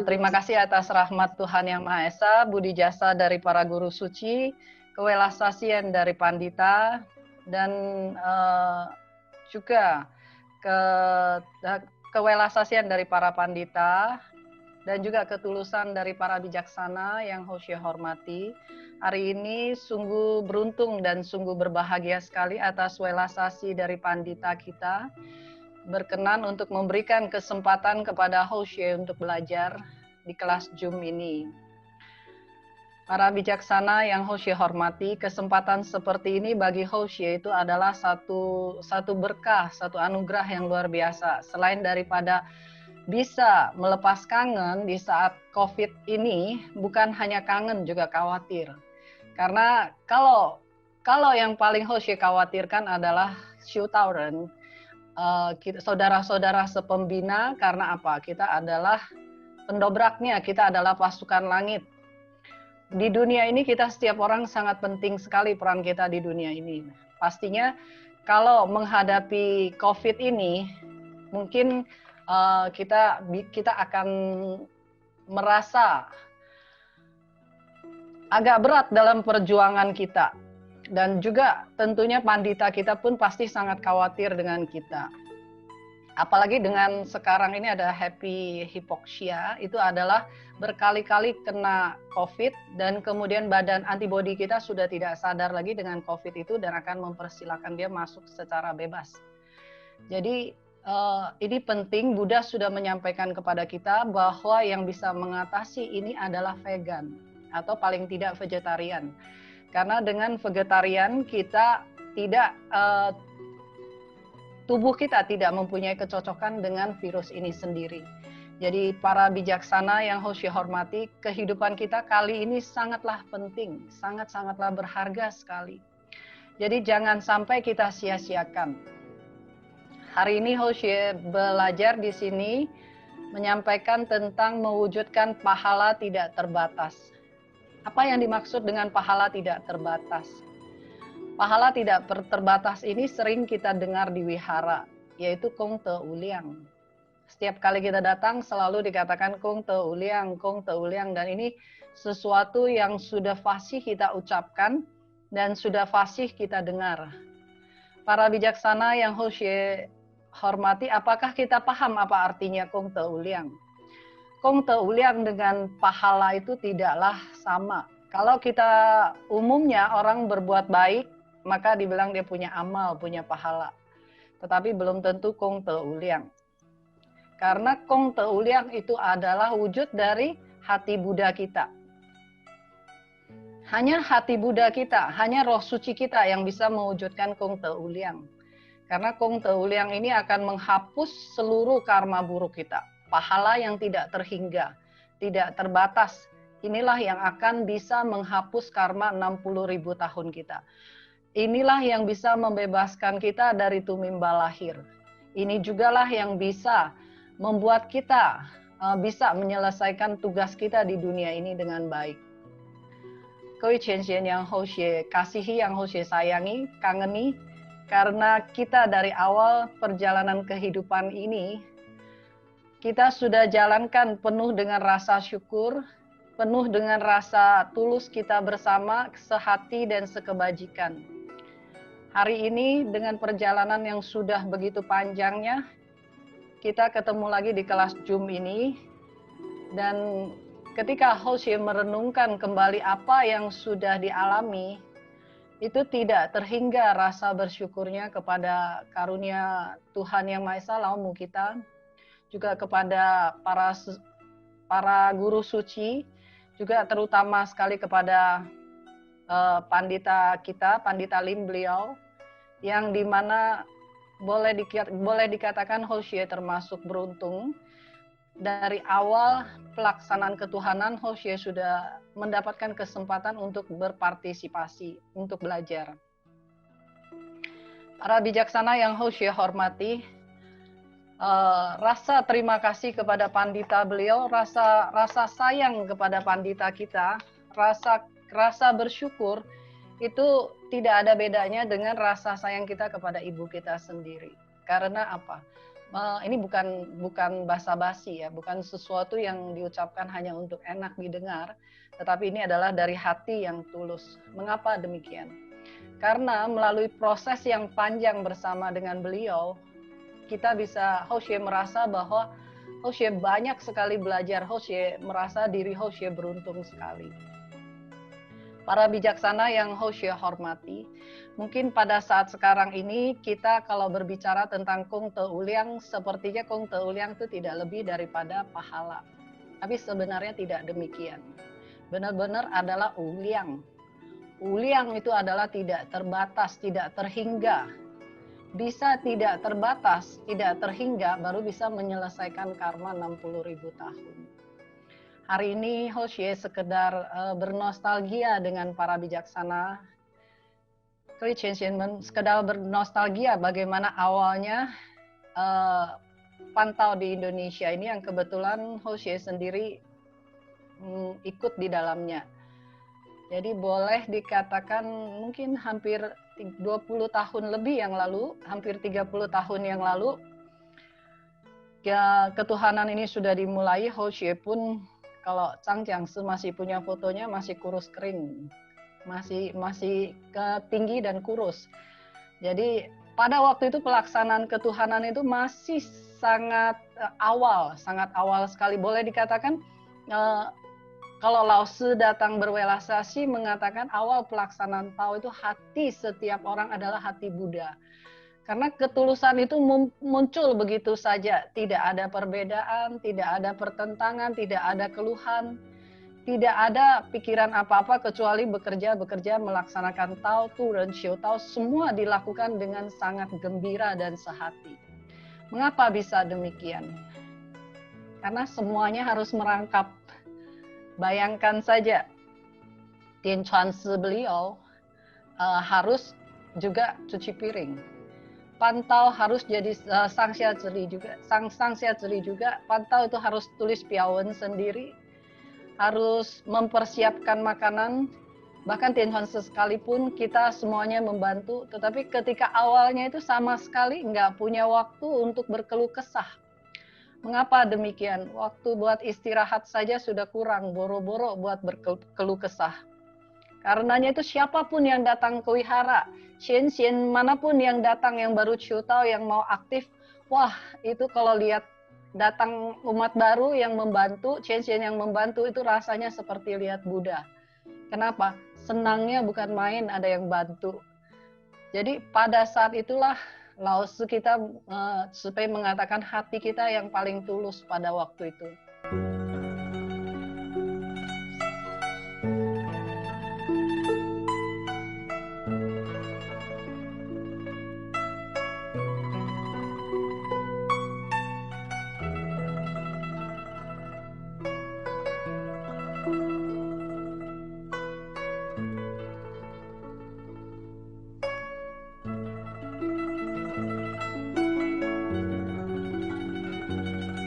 Terima kasih atas rahmat Tuhan Yang Maha Esa, budi jasa dari para guru suci, kewelasasian dari Pandita, dan juga kewelasasian dari para Pandita, dan juga ketulusan dari para bijaksana yang Hoshe hormati. Hari ini sungguh beruntung dan sungguh berbahagia sekali atas welasasi dari Pandita kita, berkenan untuk memberikan kesempatan kepada Hoshe untuk belajar di kelas Zoom ini. Para bijaksana yang Hoshe hormati, kesempatan seperti ini bagi Hoshe itu adalah satu berkah, satu anugerah yang luar biasa. Selain daripada bisa melepas kangen di saat COVID ini, bukan hanya kangen juga khawatir. Karena kalau yang paling Hoshe khawatirkan adalah Shutauren, saudara-saudara sepembina, karena apa? Kita adalah pendobraknya, kita adalah pasukan langit. Di dunia ini kita setiap orang sangat penting sekali peran kita di dunia ini. Pastinya kalau menghadapi COVID ini, mungkin kita akan merasa agak berat dalam perjuangan kita. Dan juga tentunya pandita kita pun pasti sangat khawatir dengan kita. Apalagi dengan sekarang ini ada happy hypoxia, itu adalah berkali-kali kena COVID dan kemudian badan antibodi kita sudah tidak sadar lagi dengan COVID itu dan akan mempersilahkan dia masuk secara bebas. Jadi ini penting, Buddha sudah menyampaikan kepada kita bahwa yang bisa mengatasi ini adalah vegan atau paling tidak vegetarian. Karena dengan vegetarian kita tidak tubuh kita tidak mempunyai kecocokan dengan virus ini sendiri. Jadi para bijaksana yang Hoshe hormati, kehidupan kita kali ini sangatlah penting, sangat-sangatlah berharga sekali. Jadi jangan sampai kita sia-siakan. Hari ini Hoshe belajar di sini menyampaikan tentang mewujudkan pahala tidak terbatas. Apa yang dimaksud dengan pahala tidak terbatas? Pahala tidak terbatas ini sering kita dengar di wihara, yaitu Kong Te Uliang. Setiap kali kita datang selalu dikatakan Kong Te Uliang, Kong Te Uliang, dan ini sesuatu yang sudah fasih kita ucapkan dan sudah fasih kita dengar. Para bijaksana yang Hoshe hormati, apakah kita paham apa artinya Kong Te Uliang? Kong Te Uliang dengan pahala itu tidaklah sama. Kalau kita umumnya orang berbuat baik, maka dibilang dia punya amal, punya pahala. Tetapi belum tentu Kong Te Uliang. Karena Kong Te Uliang itu adalah wujud dari hati Buddha kita. Hanya hati Buddha kita, hanya roh suci kita yang bisa mewujudkan Kong Te Uliang. Karena Kong Te Uliang ini akan menghapus seluruh karma buruk kita. Pahala yang tidak terhingga, tidak terbatas. Inilah yang akan bisa menghapus karma 60.000 tahun kita. Inilah yang bisa membebaskan kita dari tumimba lahir. Ini jugalah yang bisa membuat kita bisa menyelesaikan tugas kita di dunia ini dengan baik. Koi Chen yang Hoshe kasihi, yang Hoshe sayangi, kangeni, karena kita dari awal perjalanan kehidupan ini, kita sudah jalankan penuh dengan rasa syukur, penuh dengan rasa tulus kita bersama, sehati dan sekebajikan. Hari ini dengan perjalanan yang sudah begitu panjangnya, kita ketemu lagi di kelas Zoom ini, dan ketika Hoshe merenungkan kembali apa yang sudah dialami, itu tidak terhingga rasa bersyukurnya kepada karunia Tuhan Yang Maha Esa, Laumu kita, juga kepada para guru suci, juga terutama sekali kepada pandita kita, Pandita Lim beliau, yang dimana boleh dikatakan Hoshe termasuk beruntung. Dari awal pelaksanaan ketuhanan, Hoshe sudah mendapatkan kesempatan untuk berpartisipasi, untuk belajar. Para bijaksana yang Hoshe hormati, rasa terima kasih kepada pandita beliau, rasa sayang kepada pandita kita, rasa bersyukur itu tidak ada bedanya dengan rasa sayang kita kepada ibu kita sendiri. Karena apa? Ini bukan basa-basi ya, bukan sesuatu yang diucapkan hanya untuk enak didengar, tetapi ini adalah dari hati yang tulus. Mengapa demikian? Karena melalui proses yang panjang bersama dengan beliau, kita bisa Hoshe merasa bahwa Hoshe banyak sekali belajar, Hoshe merasa diri Hoshe beruntung sekali. Para bijaksana yang Hoshe hormati, mungkin pada saat sekarang ini kita kalau berbicara tentang Kung Te Uliang, sepertinya Kung Te Uliang itu tidak lebih daripada pahala. Tapi sebenarnya tidak demikian. Benar-benar adalah Uliang. Uliang itu adalah tidak terbatas, tidak terhingga. Bisa tidak terbatas, tidak terhingga, baru bisa menyelesaikan karma 60.000 tahun. Hari ini Hoshe sekedar bernostalgia dengan para bijaksana, sekedar bernostalgia bagaimana awalnya pantau di Indonesia ini yang kebetulan Hoshe sendiri ikut di dalamnya. Jadi boleh dikatakan mungkin hampir 20 tahun lebih yang lalu, hampir 30 tahun yang lalu, ya, ketuhanan ini sudah dimulai. Hoshe pun kalau Chang Jiangshi masih punya fotonya masih kurus kering, masih tinggi dan kurus. Jadi pada waktu itu pelaksanaan ketuhanan itu masih sangat awal sekali. Boleh dikatakan kalau Lao Tzu datang berwelasasi mengatakan awal pelaksanaan Tao itu hati setiap orang adalah hati Buddha. Karena ketulusan itu muncul begitu saja. Tidak ada perbedaan, tidak ada pertentangan, tidak ada keluhan. Tidak ada pikiran apa-apa kecuali bekerja melaksanakan Tao, Tu, Ren, Xiu Tao. Semua dilakukan dengan sangat gembira dan sehati. Mengapa bisa demikian? Karena semuanya harus merangkap. Bayangkan saja, Tian Chuan Tzu beliau harus juga cuci piring. Pantau harus jadi sang xia zhi juga. Pantau itu harus tulis piawen sendiri, harus mempersiapkan makanan. Bahkan Tian Chuan Tzu sekalipun kita semuanya membantu, tetapi ketika awalnya itu sama sekali nggak punya waktu untuk berkeluh kesah. Mengapa demikian? Waktu buat istirahat saja sudah kurang, boro-boro buat berkeluh kesah. Karenanya itu siapapun yang datang ke wihara, Xian manapun yang datang yang baru ciutau, yang mau aktif, wah itu kalau lihat datang umat baru yang membantu, Xian yang membantu itu rasanya seperti lihat Buddha. Kenapa? Senangnya bukan main ada yang bantu. Jadi pada saat itulah Lao Tzu kita supaya mengatakan hati kita yang paling tulus pada waktu itu.